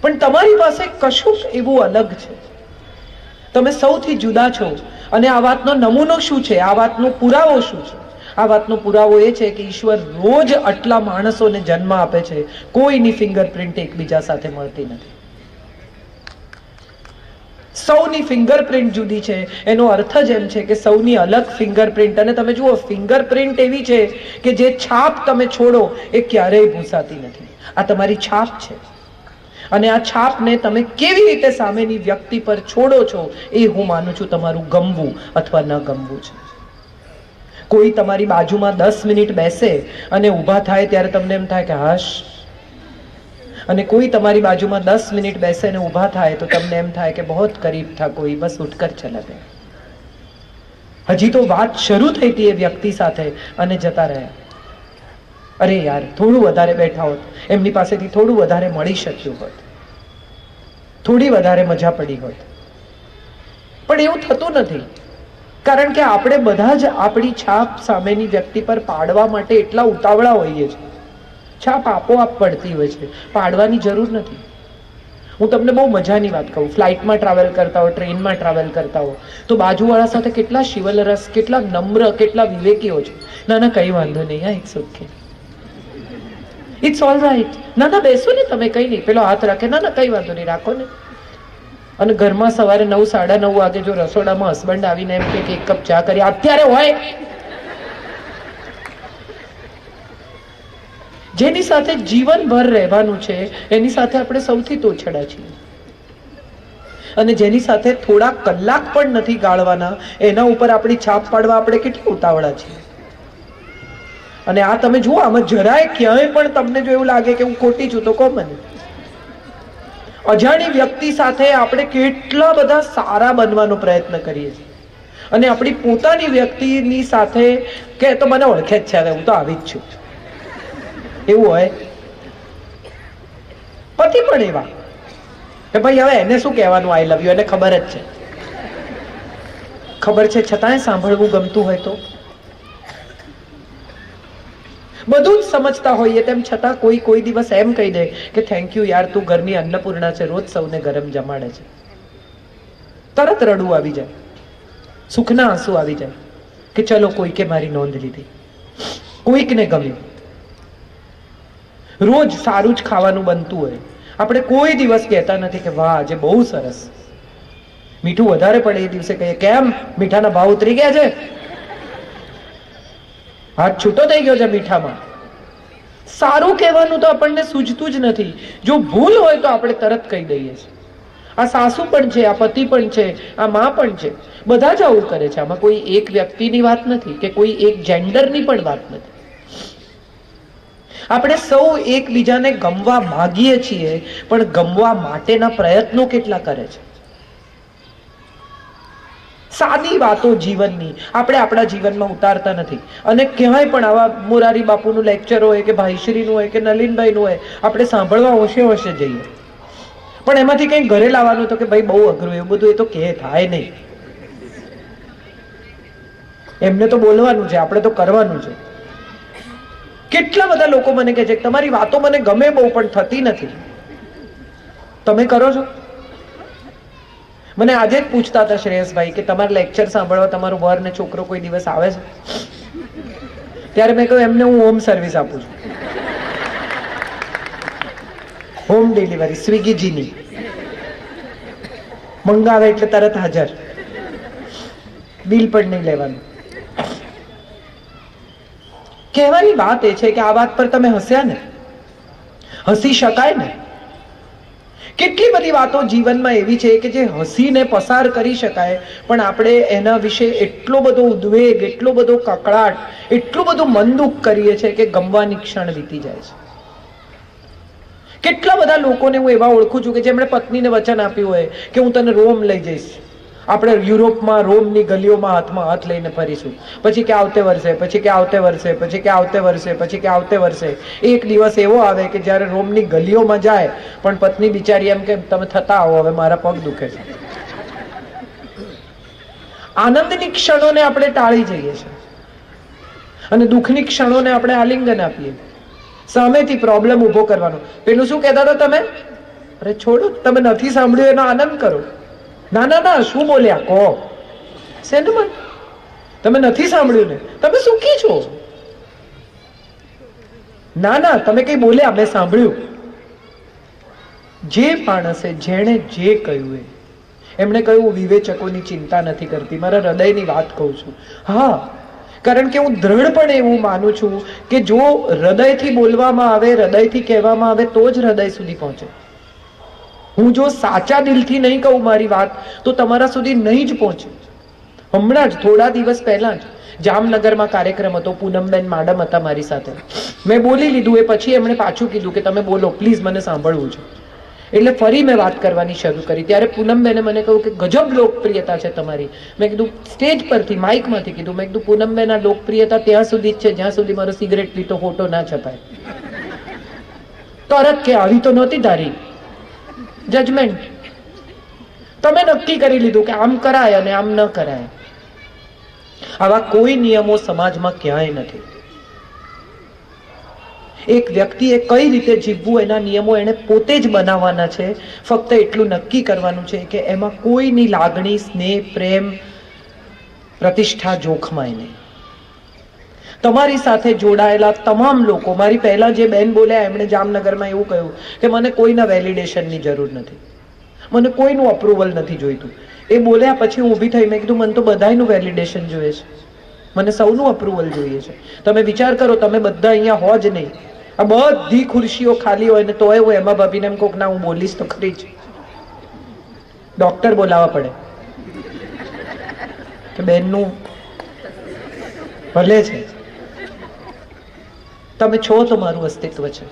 પણ તમારી પાસે કશુંક એવું અલગ છે, તમે સૌથી જુદા છો. અને આ વાતનો નમૂનો શું છે, આ વાતનો પુરાવો શું છે? આ વાતનો પુરાવો એ છે કે ઈશ્વર રોજ આટલા માણસોને જન્મ આપે છે, કોઈની ફિંગરપ્રિન્ટ એકબીજા સાથે મળતી નથી. સૌની ફિંગરપ્રિન્ટ જુદી છે. એનો અર્થ જ એમ છે કે સૌની અલગ ફિંગરપ્રિન્ટ. અને તમે જુઓ, ફિંગરપ્રિન્ટ એવી છે કે જે છાપ તમે છોડો એ ક્યારેય ભૂસાતી નથી. આ તમારી છાપ છે. અને આ છાપને તમે કેવી રીતે સામેની વ્યક્તિ પર છોડો છો એ હું માનું છું તમારું ગમવું અથવા ન ગમવું છે. કોઈ તમારી બાજુમાં 10 મિનિટ બેસે અને ઊભા થાય ત્યારે તમને એમ થાય કે હાશ, અને કોઈ તમારી બાજુમાં 10 મિનિટ બેસે અને ઊભા થાય તો તમને એમ થાય કે બહુત કરીબ થા કોઈ, બસ ઉઠકર ચલા ગયા. હજી તો વાત શરૂ થઈ હતી એ વ્યક્તિ સાથે અને જતા રહ્યા. અરે યાર, થોડું વધારે બેઠા હોત, એમની પાસેથી થોડું વધારે મળી શક્યું હોત, થોડી વધારે મજા પડી હોત. પણ એવું થતું નથી, કારણ કે આપણે બધા જ આપણી છાપ સામેની વ્યક્તિ પર પાડવા માટે એટલા ઉતાવળા હોઈએ છીએ. છાપ આપોઆપ પડતી હોય છે, પાડવાની જરૂર નથી. હું તમને બહુ મજાની વાત કહું. ફ્લાઇટમાં ટ્રાવેલ કરતા હો, ટ્રેનમાં ટ્રાવેલ કરતા હો, તો બાજુવાળા સાથે કેટલા શિવલરસ, કેટલા નમ્ર, કેટલા વિવેકી હો છો. ના ના, કઈ વાંધો નહીં, હા, it's okay, it's all right, ના ના બેસો ને તમે, કઈ નહીં. પેલો હાથ રાખે, ના ના કઈ વાંધો નહીં, રાખો ને. અને ઘરમાં સવારે 9, 9:30 વાગે જો રસોડામાં હસબન્ડ આવીને એમ કે એક કપ ચા કરી, અત્યારે હોય. જેની સાથે જીવનભર રહેવાનું છે એની સાથે આપણે સૌથી તોછડા છીએ. અને જેની સાથે થોડા કલાક પણ નથી ગાળવાના એના ઉપર આપણી છાપ પાડવા આપણે કેટલી ઉતાવળા છીએ. અને આ તમે જુઓ, આમાં જરાય ક્યાંય પણ તમને જો એવું લાગે કે હું ખોટી છું તો કહો મને. અજાણી વ્યક્તિ સાથે આપણે કેટલા બધા સારા બનવાનો પ્રયત્ન કરીએ છીએ, અને આપણી પોતાની વ્યક્તિની સાથે કે તો મને ઓળખે જ છે, હવે હું તો આવી જ છું, એવું હોય. પતિ પણ એવા કે ભાઈ હવે એને શું કહેવાનું આઈ લવ યુ, એને ખબર જ છે, ખબર છે છતાંય સાંભળવું ગમતું હોય તો. બધું જ સમજતા હોઈએ તેમ છતાં કોઈ દિવસ એમ કહી દે કે થેન્ક યુ યાર, તું ઘરની અન્નપૂર્ણા છે, રોજ સૌને ગરમ જમાડે છે. તરત રડવું આવી જાય, સુખના આંસુ આવી જાય કે ચલો કોઈકે મારી નોંધ લીધી, કોઈકને ગમ્યું. રોજ સારું જ ખાવાનું બનતું હોય, આપણે કોઈ દિવસ કહેતા નથી કે વાહ આજે બહુ સરસ. મીઠું વધારે પડે એ દિવસે કહીએ કેમ, મીઠાના ભાવ ઉતરી ગયા છે, હાથ છૂટો થઈ ગયો છે મીઠામાં. સારું કહેવાનું તો આપણને સૂઝતું જ નથી. જો ભૂલ હોય તો આપણે તરત કહી દઈએ છીએ. આ સાસુ પણ છે, આ પતિ પણ છે, આ માં પણ છે, બધા જ આવું કરે છે. આમાં કોઈ એક વ્યક્તિની વાત નથી કે કોઈ એક જેન્ડરની પણ વાત નથી. આપણે સૌ એકબીજાને ગમવા માંગીએ છીએ, પણ ગમવા માટેના પ્રયત્નો કેટલા કરે છે. સાદી વાતો જીવનની આપણે આપણા જીવનમાં ઉતારતા નથી. અને ક્યાંય પણ આવા મોરારી બાપુનું લેક્ચર હોય કે ભાઈશ્રીનું હોય કે નલિનભાઈનું હોય, આપણે સાંભળવા હોશે હોશે જઈએ, પણ એમાંથી કંઈ ઘરે લાવવાનું તો કે ભાઈ બહુ અઘરું, એવું બધું એ તો કે થાય નહીં. એમને તો બોલવાનું છે, આપણે તો કરવાનું છે. કેટલા બધા લોકો મને કહે છે તમારી વાતો મને ગમે બહુ, પણ થતી નથી. તમે કરો છો? મને આજે જ પૂછતા હતા શ્રેયસભાઈ કે તમારા લેક્ચર સાંભળવા તમારું વર ને છોકરો કોઈ દિવસ આવે છે? ત્યારે મેં કહ્યું એમને હું હોમ સર્વિસ આપું છું, હોમ ડિલિવરી, સ્વિગીજીની. મંગાવે એટલે તરત હાજર, બિલ પણ નહીં લેવાનું. કહેવાની વાત એ છે કે આ વાત પર તમે હસ્યા ને, હસી શકાય ને. કેટલી બધી વાતો જીવનમાં એવી છે કે જે હસીને પસાર કરી શકાય, પણ આપણે એના વિશે એટલો બધો ઉદ્વેગ, એટલો બધો કકળાટ, એટલું બધું મન દુઃખ કરીએ છીએ કે ગમવાની ક્ષણ વીતી જાય છે. કેટલા બધા લોકોને હું એવા ઓળખું છું કે જેમણે પત્નીને વચન આપ્યું હોય કે હું તને રોમ લઈ જઈશ, આપણે યુરોપમાં રોમની ગલીઓમાં હાથમાં હાથ લઈને ફરીશું, પછી કે આવતે વર્ષે, પછી કે આવતે વર્ષે, પછી કે આવતે વર્ષે, પછી કે આવતે વર્ષે. એક દિવસ એવો આવે કે જ્યારે રોમની ગલીઓમાં જાય પણ પત્ની બિચારી એમ કે તમે થતા આવો, હવે મારા પગ દુખે છે. આનંદની ક્ષણોને આપણે ટાળી જઈએ છીએ અને દુઃખની ક્ષણોને આપણે આલિંગન આપીએ, સામેથી પ્રોબ્લેમ ઉભો કરવાનો. પેલું શું કહેતા હતા તમે? અરે છોડો, તમે નથી સાંભળ્યું એનો આનંદ કરો. ના ના ના, શું બોલ્યા કહો. શેનું મન? તમે નથી સાંભળ્યું ને, તમે સુખી છો. ના ના, તમે કઈ બોલ્યા, મેં સાંભળ્યું. જે માણસે જેણે જે કહ્યું એમણે કહ્યું વિવેચકોની ચિંતા નથી કરતી, મારા હૃદયની વાત કહું છું. હા, કારણ કે હું દ્રઢપણે એવું માનું છું કે જો હૃદયથી બોલવામાં આવે, હૃદયથી કહેવામાં આવે તો જ હૃદય સુધી પહોંચે. હું જો સાચા દિલથી નહીં કહું મારી વાત તો તમારા સુધી નહીં જ પહોંચે. હમણાં જ થોડા દિવસ પહેલા જ જામનગરમાં કાર્યક્રમ હતો, પૂનમબેન માડમ હતા મારી સાથે. મેં બોલી લીધું, એ પછી એમણે પાછું કીધું કે તમે બોલો પ્લીઝ, મને સાંભળવું છે. એટલે ફરી મેં વાત કરવાની શરૂ કરી. ત્યારે પૂનમબેને મને કહ્યું કે ગજબ લોકપ્રિયતા છે તમારી. મેં કીધું સ્ટેજ પરથી, માઇકમાંથી કીધું. મેં કીધું પૂનમબેન, આ લોકપ્રિયતા ત્યાં સુધી જ છે જ્યાં સુધી મારો સિગરેટ પીતો ફોટો ના છપાય. તરત કે આવી તો નહોતી તારી જજમેન્ટ. તમે નક્કી કરી લીધું કે આમ કરાય અને આમ ન કરાય. આવા કોઈ નિયમો સમાજમાં ક્યાંય નથી. એક વ્યક્તિએ કઈ રીતે જીવવું એના નિયમો એને પોતે જ બનાવવાના છે. ફક્ત એટલું નક્કી કરવાનું છે કે એમાં કોઈની લાગણી, સ્નેહ, પ્રેમ, પ્રતિષ્ઠા જોખમાય નહીં. તમારી સાથે જોડાયેલા તમામ લોકો, મારી પહેલા જે બેન બોલ્યા એમણે જામનગરમાં એવું કહ્યું કે મને કોઈના વેલિડેશનની જરૂર નથી, મને કોઈનું અપ્રુવલ નથી જોઈતું. એ બોલ્યા પછી હું ઊભી થઈ, મેં કીધું મને તો બધાયનું વેલિડેશન જોઈએ છે, મને સૌનું અપ્રુવલ જોઈએ છે. તમે વિચાર કરો, તમે બધા અહીંયા હો જ નહીં, આ બધી ખુરશીઓ ખાલી હોય ને તોય હું એમાં ભાભીને એમ કહું ના હું બોલીશ તો ખરી જ. ડોક્ટર બોલાવવા પડે કે બેનનું ભલે છે, તમે છો તો મારું અસ્તિત્વ છે.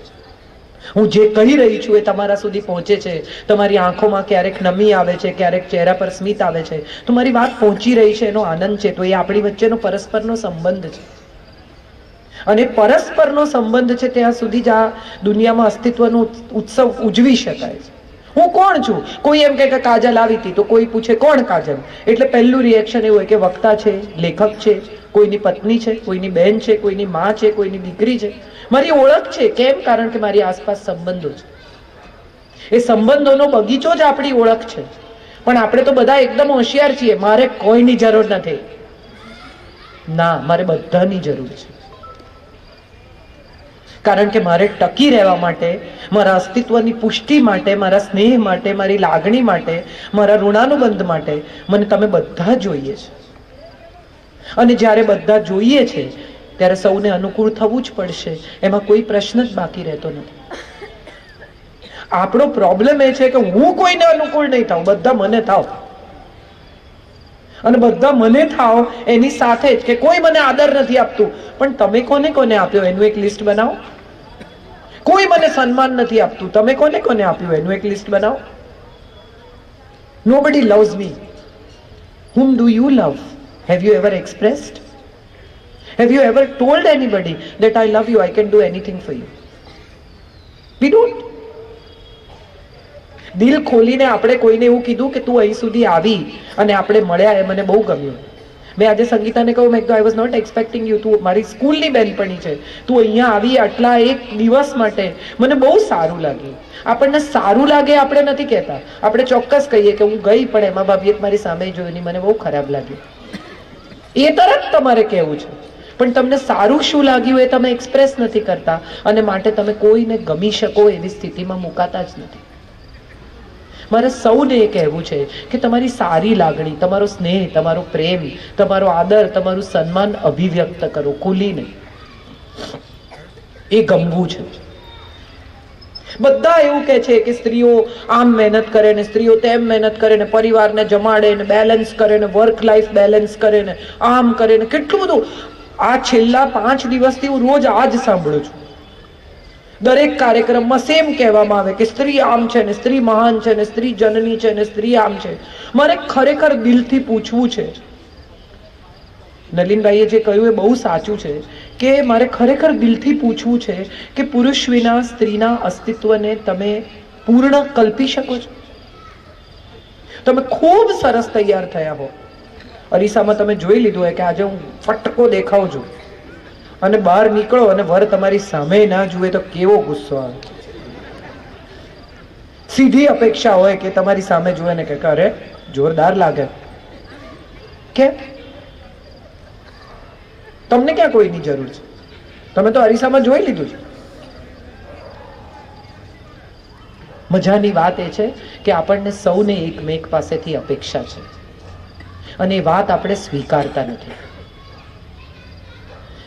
હું જે કહી રહી છું એ તમારા સુધી પહોંચે છે. તમારી આંખોમાં ક્યારેક નમી આવે છે, ક્યારેક ચહેરા પર સ્મિત આવે છે, તો મારી વાત પહોંચી રહી છે, એનો આનંદ છે. તો એ આપણી વચ્ચેનો પરસ્પરનો સંબંધ છે. અને પરસ્પરનો સંબંધ છે ત્યાં સુધી જ આ દુનિયામાં અસ્તિત્વનો ઉત્સવ ઉજવી શકાય છે. હું કોણ છું? કોઈ એમ કે કાજલ આવી હતી તો કોઈ પૂછે કોણ કાજલ? એટલે પહેલું રિએક્શન એવું હોય કે વક્તા છે, લેખક છે, કોઈની પત્ની છે, કોઈની બહેન છે, કોઈની માં છે, કોઈની દીકરી છે. મારી ઓળખ છે. કેમ? કારણ કે મારી આસપાસ સંબંધો છે. એ સંબંધોનો બગીચો જ આપણી ઓળખ છે. પણ આપણે તો બધા એકદમ હોશિયાર છીએ, મારે કોઈની જરૂર નથી. ના, મારે બધાની જરૂર છે. કારણ કે મારે ટકી રહેવા માટે, મારા અસ્તિત્વની પુષ્ટિ માટે, મારા સ્નેહ માટે, મારી લાગણી માટે, મારા ઋણાનુબંધ માટે મને તમે બધા જોઈએ છે. અને જ્યારે બધા જોઈએ છે ત્યારે સૌને અનુકૂળ થવું જ પડશે. એમાં કોઈ પ્રશ્ન જ બાકી રહેતો નથી. આપણો પ્રોબ્લેમ એ છે કે હું કોઈને અનુકૂળ નહીં થાઉં, બધા મને થાવ. અને બધા મને થાવ એની સાથે જ કે કોઈ મને આદર નથી આપતું, પણ તમે કોને કોને આપ્યો એનું એક લિસ્ટ બનાવો. કોઈ મને સન્માન નથી આપતું, તમે કોને કોને આપ્યું એનું એક લિસ્ટ બનાવો. Nobody loves me. Whom do you love? Have you ever expressed? Have you ever told anybody that I love you, I can do anything for you? We don't. દિલ ખોલીને આપણે કોઈને એવું કીધું કે તું અહીં સુધી આવી અને આપણે મળ્યા, એ મને બહુ ગમ્યું. મેં આજે સંગીતાને કહ્યું, મેં I was not expecting you, તું મારી સ્કૂલની બેનપણી છે, તું અહીંયા આવી આટલા એક દિવસ માટે, મને બહુ સારું લાગ્યું. આપણને સારું લાગે આપણે નથી કહેતા, આપણે ચોક્કસ કહીએ કે હું ગઈ પણ એમાં ભાભીએ મારી સામે જોયું નહીં, મને બહુ ખરાબ લાગ્યું. એ તરત તમારે કહેવું છે. પણ તમને સારું શું લાગ્યું એ તમે એક્સપ્રેસ નથી કરતા, અને માટે તમે કોઈને ગમી શકો એવી સ્થિતિમાં મુકાતા જ નથી. મારે સૌને એ કહેવું છે કે તમારી સારી લાગણી, તમારો સ્નેહ, તમારો પ્રેમ, તમારો આદર, તમારું સન્માન અભિવ્યક્ત કરો ખુલીને. એ ગમવું છે. બધા એવું કહે છે કે સ્ત્રીઓ આમ મહેનત કરે ને સ્ત્રીઓ તેમ મહેનત કરે ને પરિવારને જમાડે ને બેલેન્સ કરે ને વર્ક લાઈફ બેલેન્સ કરે ને આમ કરે ને કેટલું બધું. આ છેલ્લા 5 દિવસથી હું રોજ આ જ સાંભળું છું. દરેક કાર્યક્રમમાં સેમ કહેવામાં આવે કે સ્ત્રી આમ છે ને સ્ત્રી મહાન છે ને સ્ત્રી જનની છે ને સ્ત્રી આમ છે. મારે ખરેખર દિલથી પૂછવું છે, નલિનભાઈએ જે કહ્યું એ બહુ સાચું છે, કે મારે ખરેખર દિલથી પૂછવું છે કે પુરુષ વિના સ્ત્રીના અસ્તિત્વને તમે પૂર્ણ કલ્પી શકો છો? તમે ખૂબ સરસ તૈયાર થયા હો, અરીસામાં તમે જોઈ લીધું હોય કે આજે હું ફટકો દેખાઉં છું, અને બહાર નીકળો અને વર તમારી સામે ના જુએ તો કેવો ગુસ્સો આવે. સીધી અપેક્ષા હોય કે તમારી સામે જુએ ને કે અરે જોરદાર લાગે, કે તમને ક્યાં કોઈની જરૂર છે, તમે તો અરીસામાં જોઈ લીધું છે. મજાની વાત એ છે કે આપણને સૌને એકમેક પાસેથી અપેક્ષા છે અને એ વાત આપણે સ્વીકારતા નથી.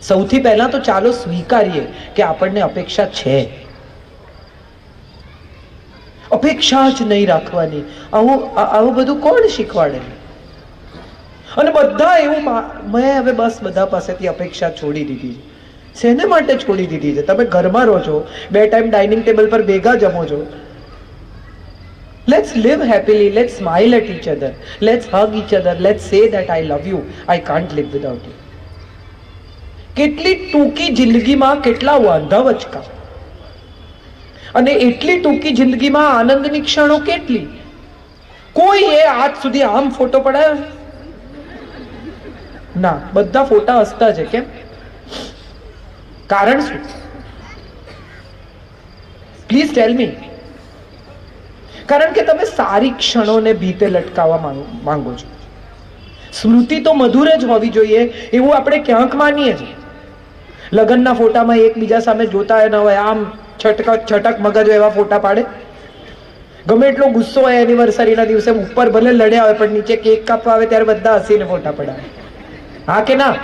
સૌથી પહેલા તો ચાલો સ્વીકારીએ કે આપણને અપેક્ષા છે. અપેક્ષા જ નહીં રાખવાની, આવું બધું કોણ શીખવાડે? અને બધા એવું, મેં હવે બસ બધા પાસેથી અપેક્ષા છોડી દીધી છે. શેને માટે છોડી દીધી છે? તમે ઘરમાં રહો છો, 2 ટાઈમ ડાઇનિંગ ટેબલ પર ભેગા જમો છો. Let's live happily, let's smile at each other, let's hug each other, let's say that I love you, I can't live without you. કેટલી ટૂંકી જિંદગીમાં કેટલા વાંધા વચકા, અને એટલી ટૂંકી જિંદગીમાં આનંદની ક્ષણો કેટલી. કોઈએ આજ સુધી આમ ફોટો પડાયો ના, બધા ફોટા હસતા છે. કેમ? કારણ શું? પ્લીઝ ટેલ મી. કારણ કે તમે સારી ક્ષણોને ભીતે લટકાવવા માંગો છો. સ્મૃતિ તો મધુર જ હોવી જોઈએ એવું આપણે ક્યાંક માનીએ છીએ. લગ્નના ફોટામાં એકબીજા સામે જોતા ન હોય, આમ છટક મગજ એવા ફોટા પાડે. ગમે એટલો ગુસ્સો હોય એનિવર્સરીના દિવસે, ઉપર ભલે લડ્યા હોય પણ નીચે કેક કાપવા આવે ત્યારે બધા હસીને ફોટા પડાવે. હા કે ના?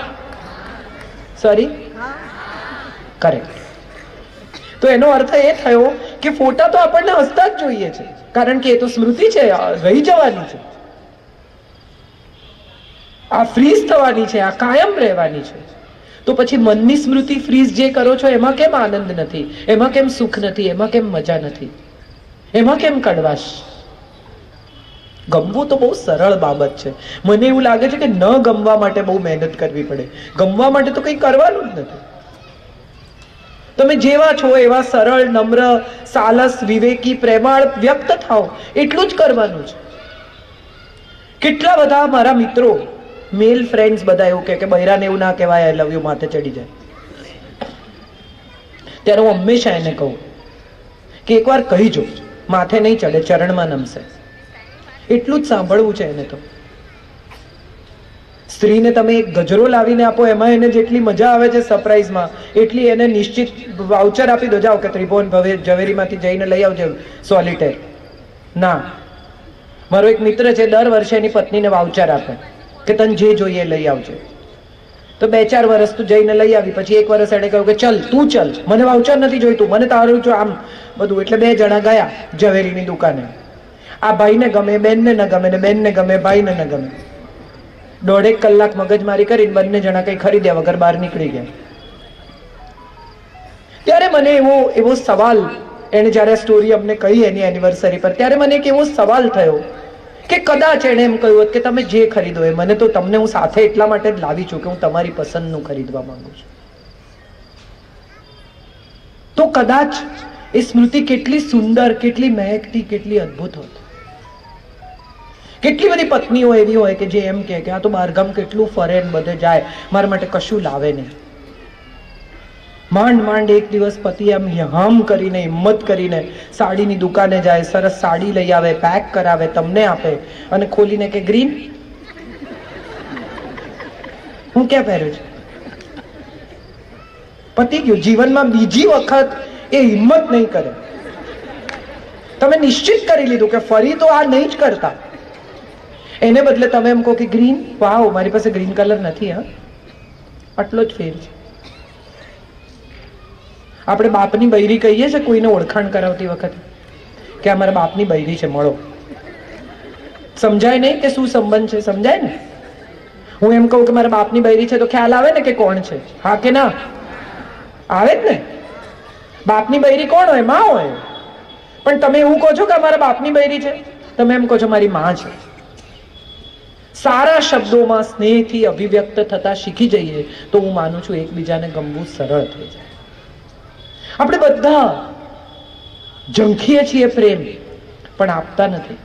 Sorry, correct. તો એનો અર્થ એ થયો કે ફોટા તો આપણને હસતા જ જોઈએ છે, કારણ કે એ તો સ્મૃતિ છે, રહી જવાની છે, આ ફ્રીઝ થવાની છે, આ કાયમ રહેવાની છે. તો પછી મનની સ્મૃતિ ફ્રીઝ જે કરો છો એમાં કેમ આનંદ નથી, એમાં કેમ સુખ નથી, એમાં કેમ મજા નથી, એમાં કેમ કડવાશ? ગમવું તો બહુ સરળ બાબત છે. મને એવું લાગે છે કે ન ગમવા માટે બહુ મહેનત કરવી પડે. ગમવા માટે તો કંઈ કરવાનું જ નથી. તમે જેવા છો એવા સરળ, નમ્ર, સાલસ, વિવેકી, પ્રેમાળ વ્યક્ત થાઓ, એટલું જ કરવાનું છે. કેટલા બધા મારા મિત્રો, મેલ ફ્રેન્ડ્સ બધા એવું કે બૈરાને એવું ના કહેવાય, આઈ લવ યુ માથે ચડી જાય. ત્યારે હું હંમેશા એને કહું કે એકવાર કહીજો, માથે નહીં ચડે, ચરણમાં નમશે. એટલું જ સાંભળવું છે એને. તો સ્ત્રીને તમે એક ગજરો લાવીને આપો, એમાં એને જેટલી મજા આવે છે સરપ્રાઈઝમાં, એટલી એને નિશ્ચિત વાઉચર આપી દો, જાઓ કે ત્રિભુવન ઝવેરીમાંથી જઈને લઈ આવજો સોલિટેર. ના, મારો એક મિત્ર છે, દર વર્ષે એની પત્નીને વાઉચર આપે કે તને જે જોઈએ લઈ આવજો. તો 2-4 વર્ષ તું જઈને લઈ આવી, પછી 1 વર્ષ એણે કહ્યું કે ચલ તું ચલ, મને વાઉચર નથી જોઈતું, મને તારું જો આમ બધું. એટલે 2 જણા ગયા ઝવેરીની દુકાને. આ ભાઈને ગમે, બેનને ન ગમે, ને બેનને ગમે, ભાઈને ન ગમે. 1.5 કલાક મગજમારી કરીને બંને જણા કઈ ખરીદ્યા વગર બહાર નીકળી ગયા. ત્યારે મને એવો સવાલ, એને જયારે સ્ટોરી અમને કહી એની એનિવર્સરી પર, ત્યારે મને એક એવો સવાલ થયો કે કદાચ એણે એમ કહ્યું કે તમે જે ખરીદો એ મને તો, તમને હું સાથે એટલા માટે જ લાવી છું કે હું તમારી પસંદનું ખરીદવા માંગુ છું. તો કદાચ એ સ્મૃતિ કેટલી સુંદર, કેટલી મહેકતી, કેટલી અદ્ભુત હોત. કેટલી બધી પત્નીઓ એવી હોય કે જે એમ કે આ તો બહારગામ કેટલું ફરે ને બધે જાય, મારા માટે કશું લાવે નહીં. માંડ માંડ એક દિવસ પતિ આમ હમ કરીને, હિંમત કરીને સાડીની દુકાને જાય, સરસ સાડી લઈ આવે, પેક કરાવે, તમને આપે અને ખોલીને કે ગ્રીન, હું ક્યાં પહેર્યું છે? પતી ગયું. જીવનમાં બીજી વખત એ હિંમત નહીં કરે. તમે નિશ્ચિત કરી લીધું કે ફરી તો આ નહીં જ કરતા. એને બદલે તમે એમ કહો કે ગ્રીન, વાવ, મારી પાસે ગ્રીન કલર નથી. હા, આટલો જ ફેર છે. આપણે બાપની બૈરી કહીએ છીએ કોઈને ઓળખાણ કરાવતી વખતે કે આ મારા બાપની બૈરી છે, મળો. સમજાય નહીં કે શું સંબંધ છે? સમજાય ને? હું એમ કહું કે મારા બાપની બૈરી છે તો ખ્યાલ આવે ને કે કોણ છે? હા કે ના? આવે જ ને. બાપની બૈરી કોણ હોય? માં હોય. પણ તમે એવું કહો છો કે મારા બાપની બૈરી છે, તમે એમ કહો છો મારી માં છે. સારા શબ્દોમાં સ્નેહથી અભિવ્યક્ત થતા શીખી જઈએ તો હું માનું છું એકબીજાને ગમવું સરળ થઈ જાય. આપણે બધા ઝંખીએ છીએ પ્રેમ પણ આપતા નથી,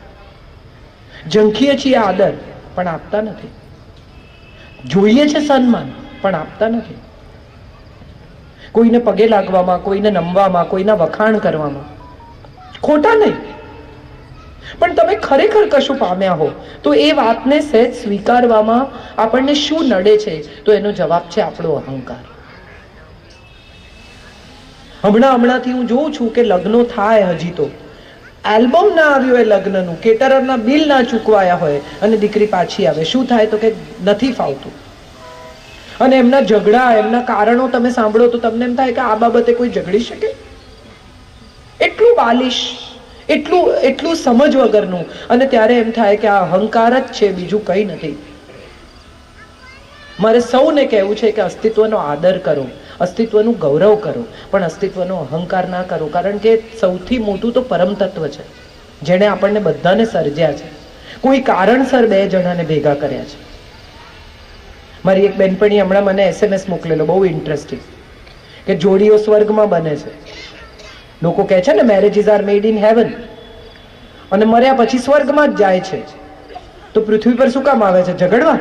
ઝંખીએ છીએ આદર પણ આપતા નથી, જોઈએ છે સન્માન પણ આપતા નથી. કોઈને પગે લાગવામાં, કોઈને નમવામાં, કોઈના વખાણ કરવામાં, ખોટા નહીં, પણ તમે ખરેખર કશું પામ્યા હો તો એ વાતને સહેજ સ્વીકારવામાં આપણને શું નડે છે? તો એનો જવાબ છે આપણો અહંકાર. હમણાંથી હું જોઉં છું કે લગ્નો થાય, હજી તો એલ્બમ ના આવ્યું હોય લગ્નનું, કેટરરના બિલ ના ચૂકવાયા હોય અને દીકરી પાછી આવે, શું થાય? તો કે નથી ફાવતું. અને એમના ઝઘડા, એમના કારણો તમે સાંભળો તો તમને એમ થાય કે આ બાબતે કોઈ ઝઘડી શકે? એટલું બાલિશ, એટલું સમજ વગરનું. અને ત્યારે એમ થાય કે આ અહંકાર જ છે, બીજું કંઈ નથી. મારે સૌને કહેવું છે કે અસ્તિત્વનો આદર કરો, અસ્તિત્વનું ગૌરવ કરો, પણ અસ્તિત્વનો અહંકાર ના કરો. કારણ કે સૌથી મોટું તો પરમ તત્વ છે, જેણે આપણને બધાને સર્જ્યા છે. કોઈ કારણસર બે જણાને ભેગા કર્યા છે. મારી એક બેનપણી હમણાં મને SMS મોકલેલો, બહુ ઇન્ટરેસ્ટિંગ, કે જોડીઓ સ્વર્ગમાં બને છે. લોકો કહે છે ને marriages are made in heaven, અને મર્યા પછી સ્વર્ગમાં જ જાય છે. તો પૃથ્વી પર શું કામ આવે છે? ઝઘડવા?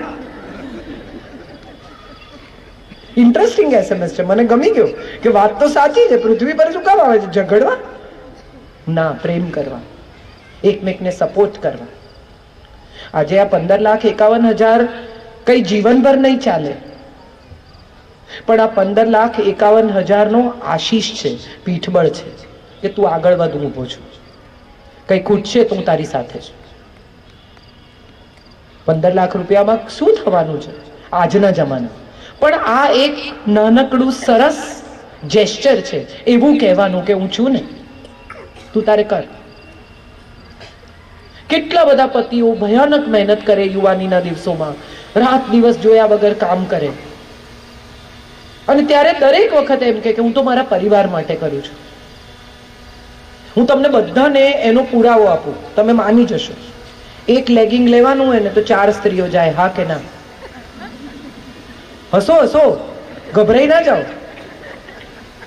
ઇન્ટરેસ્ટિંગ SMS છે, મને ગમી ગયો કે વાત તો સાચી છે. પૃથ્વી પર શું કામ આવે છે? ઝઘડવા? ના, પ્રેમ કરવા, એકમેકને સપોર્ટ કરવા. આજે આ 15,51,000 કઈ જીવનભર નહીં ચાલે, પણ આ 15,51,000 નો આશીષ છે, પીઠબળ છે કે તું આગળ વધ, હું ઊભો છું. કઈ ખૂટશે તો હું તારી સાથે છું. 15 લાખ રૂપિયામાં શું થવાનું છે આજના જમાના? પણ આ એક નાનકડું સરસ જેસ્ચર છે, એવું કહેવાનું કે હું છું ને, તું તારે કર. કેટલા બધા પતિઓ ભયાનક મહેનત કરે યુવાનીના દિવસોમાં, રાત દિવસ જોયા વગર કામ કરે, અને ત્યારે દરેક વખત એમ કે હું તો મારા પરિવાર માટે કરું છું. હું તમને બધાને એનો પુરાવો આપું, તમે માની જશો. એક લેગિંગ લેવાનું હોય ને તો 4 સ્ત્રીઓ જાય, હા કે ના? હસો, ગભરાઈ ના જાઓ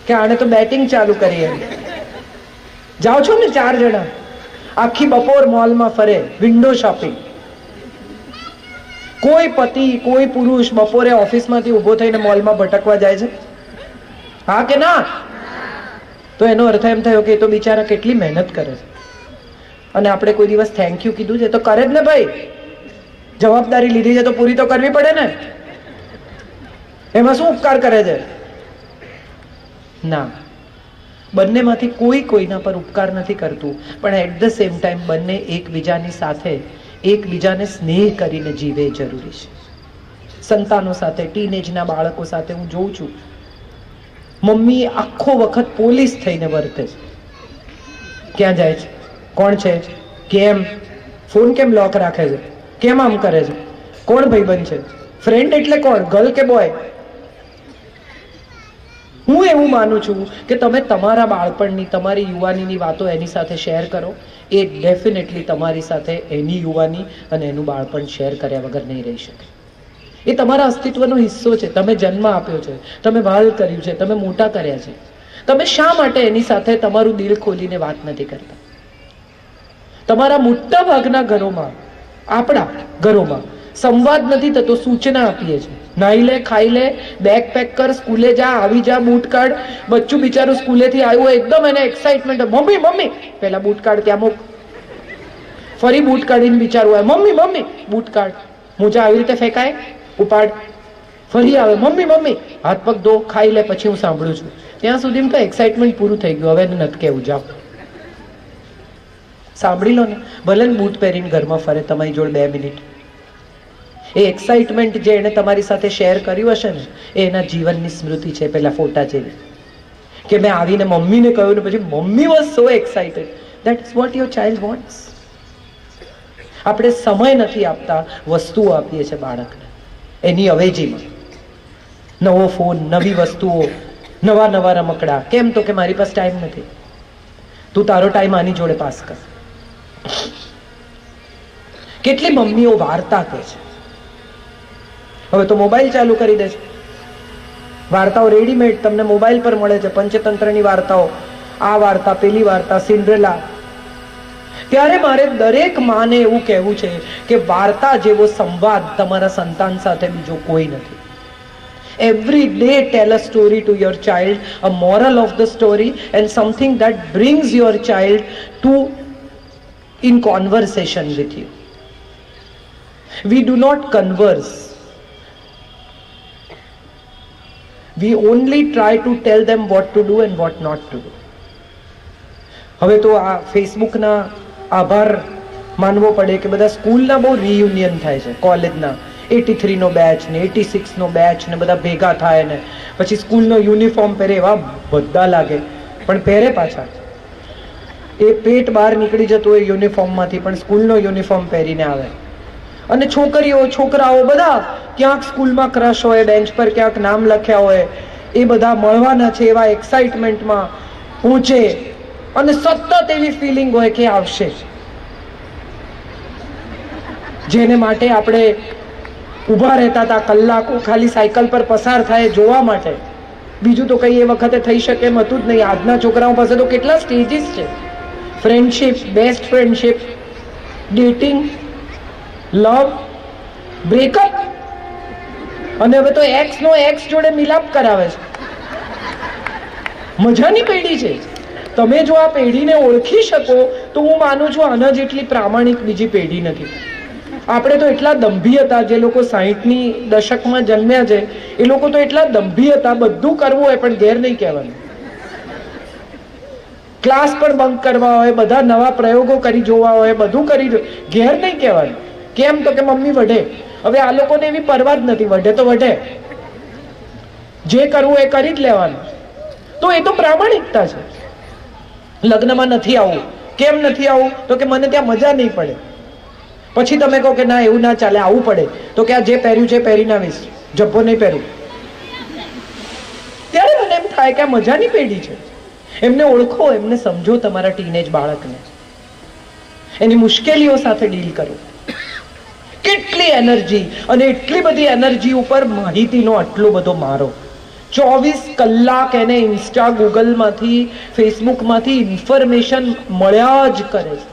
કે આને તો બેટિંગ ચાલુ કરી. એમ જાઓ છો ને 4 જણા, આખી બપોર મોલમાં ફરે, વિન્ડો શોપિંગ. કોઈ પતિ, કોઈ પુરુષ બપોરે ઓફિસમાંથી ઉભો થઈને મોલમાં ભટકવા જાય છે? હા કે ના? તો એનો અર્થ એમ થયો કે એ તો બિચારા કેટલી મહેનત કરે છે. અને આપણે કોઈ દિવસ થેન્ક યુ કીધું છે? તો કરે જ ને ભાઈ, જવાબદારી લીધી છે તો પૂરી તો કરવી પડે ને. એમાં શું ઉપકાર કરે છે? ના, બંનેમાંથી કોઈ કોઈના પર ઉપકાર નથી કરતું, પણ એટ ધ સેમ ટાઈમ બંને એકબીજાની સાથે એકબીજાને સ્નેહ કરીને જીવે જરૂરી છે. સંતાનો સાથે, ટીનેજના બાળકો સાથે હું જોઉં છું, મમ્મી આખો વખત પોલીસ થઈને વર્તે છે. ક્યાં જાય છે? કોણ છે? કેમ? ફોન કેમ લોક રાખે છે? કેમ આમ કરે છે? કોણ ભાઈબંધ છે? ફ્રેન્ડ એટલે કોણ? ગર્લ કે બોય? હું એવું માનું છું કે તમે તમારા બાળપણની, તમારી યુવાનીની વાતો એની સાથે શેર કરો. એ ડેફિનેટલી તમારી સાથે એની યુવાની અને એનું બાળપણ શેર કર્યા વગર નહીં રહી શકે. એ તમારા અસ્તિત્વનો હિસ્સો છે. તમે જન્મ આપ્યો છે, તમે વાલ કર્યું છે, તમે મોટા કર્યા છે. તમે શા માટે એની સાથે તમારું દિલ ખોલીને વાત નથી કરતા? તમારા મોટા ભાગના ઘરોમાં, આપણા ઘરોમાં સંવાદ નથી થતો, સૂચના આપીએ છીએ. નાઈ લે, ખાઈ લે, બેગ પેક કર, સ્કૂલે જા, આવી જા, બૂટ કાઢ. બચ્ચું બિચારું સ્કૂલેથી આવ્યું હોય, એકદમ એને એક્સાઇટમેન્ટ, મમ્મી પહેલા બૂટ કાઢ, ત્યાં મૂક. ફરી બૂટ કાઢીને બિચારું આવે, મમ્મી બૂટ કાઢ. મોજા આવી રીતે ફેંકાય? ઉપાડ. ફરી આવે, મમ્મી હાથ પગ ધો, ખાઈ લે, પછી હું સાંભળું છું. ત્યાં સુધી તો એક્સાઇટમેન્ટ પૂરું થઈ ગયું, હવે એને નથી કેવું, જાઓ. સાંભળી લો ને, ભલે બૂટ પહેરીને ઘરમાં ફરે તમારી જોડે 2 મિનિટ. એ એક્સાઇટમેન્ટ જે એને તમારી સાથે શેર કર્યું હશે ને, એ એના જીવનની સ્મૃતિ છે, પેલા ફોટા જેવી. કે મેં આવીને મમ્મીને કહ્યું ને પછી mummy was so excited. That is what your child wants. આપણે સમય નથી આપતા, વસ્તુઓ આપીએ છીએ બાળકને એની અવેજીમાં. નવો ફોન, નવી વસ્તુઓ, નવા રમકડા. કેમ? તો કે મારી પાસે ટાઈમ નથી. તું તારો ટાઈમ આની જોડે પાસ કર. કેટલી મમ્મીઓ વાર્તા કહે છે. હવે તો મોબાઈલ ચાલુ કરી દે છે, વાર્તાઓ રેડીમેડ તમને મોબાઈલ પર મળે છે. પંચતંત્રની વાર્તાઓ, આ વાર્તા, પેલી વાર્તા, સિન્ડ્રેલા. ત્યારે મારે દરેક માને એવું કહેવું છે કે વાર્તા જેવો સંવાદ તમારા સંતાન સાથે બીજો કોઈ નથી. Every day tell a story to your child, a moral of the story and something that brings your child to in conversation with you. We do not converse. We only try to tell them what to do and what not to do. હવે તો આ ફેસબુકના આભાર માનવો પડે કે બધા સ્કૂલના બહુ રિયુનિયન થાય છે, કોલેજના 83નો બેચ ને 86નો બેચ ને બધા ભેગા થાય ને પછી સ્કૂલનો યુનિફોર્મ પહેરે, એવા બધા લાગે પણ પહેરે પાછા. એ પેટ બહાર નીકળી જતું હોય યુનિફોર્મમાંથી, પણ સ્કૂલનો યુનિફોર્મ પહેરીને આવે. અને છોકરીઓ છોકરાઓ બધા ક્યાંક સ્કૂલમાં ક્રશ હોય, બેન્ચ પર ક્યાંક નામ લખ્યા હોય, એ બધા મળવાના છે એવા એક્સાઇટમેન્ટમાં પહોંચે અને સતત એવી ફિલિંગ હોય કે આવશે, જેને માટે આપણે ઊભા રહેતા હતા કલાકો ખાલી સાયકલ પર પસાર થાય જોવા માટે. બીજું તો કઈ એ વખતે થઈ શકે એમ હતું જ નહીં. આજના છોકરાઓ પાસે તો કેટલા સ્ટેજીસ છે, ફ્રેન્ડશિપ, બેસ્ટ ફ્રેન્ડશિપ, ડેટિંગ, લવ, બ્રેકઅપ, અને હવે તો એક્સ નો એક્સ જોડે મિલાપ કરાવે છે. મજાની પેઢી છે. તમે જો આ પેઢીને ઓળખી શકો તો હું માનું છું આના જેટલી પ્રામાણિક બીજી પેઢી નથી. આપણે તો એટલા દંભી હતા, જે લોકો 60ની દશકમાં જન્મ્યા છે એ લોકો તો એટલા દંભી હતા, બધું કરવું હોય પણ ઘેર નહીં કહેવાનું, ક્લાસ પણ બંક કરવા હોય, બધા નવા પ્રયોગો કરી જોવા હોય, બધું કરી ઘેર નહીં કહેવાનું. કેમ? તો કે મમ્મી વઢે. હવે આ લોકોને એવી પરવા જ નથી, વઢે તો વઢે, જે કરવું એ કરી જ લેવાનું. તો એ તો પ્રામાણિકતા છે. લગ્નમાં નથી આવું. કેમ નથી આવું? તો કે મને ત્યાં મજા નહીં પડે. પછી તમે કહો કે ના એવું ના ચાલે, આવવું પડે. તો કે આ જે પહેર્યું છે પહેરીને આવીશ, જબ્બો નહીં પહેરું. ત્યારે મને એમ થાય કે આ મજાની પેઢી છે. એમને ઓળખો, એમને સમજો, તમારા ટીનેજ બાળકને એની મુશ્કેલીઓ સાથે ડીલ કરો. કેટલી એનર્જી, અને એટલી બધી એનર્જી ઉપર માહિતીનો આટલો બધો મારો. 24 કલાક એને ઇન્સ્ટા, ગૂગલમાંથી, ફેસબુકમાંથી ઇન્ફોર્મેશન મળ્યા જ કરે છે.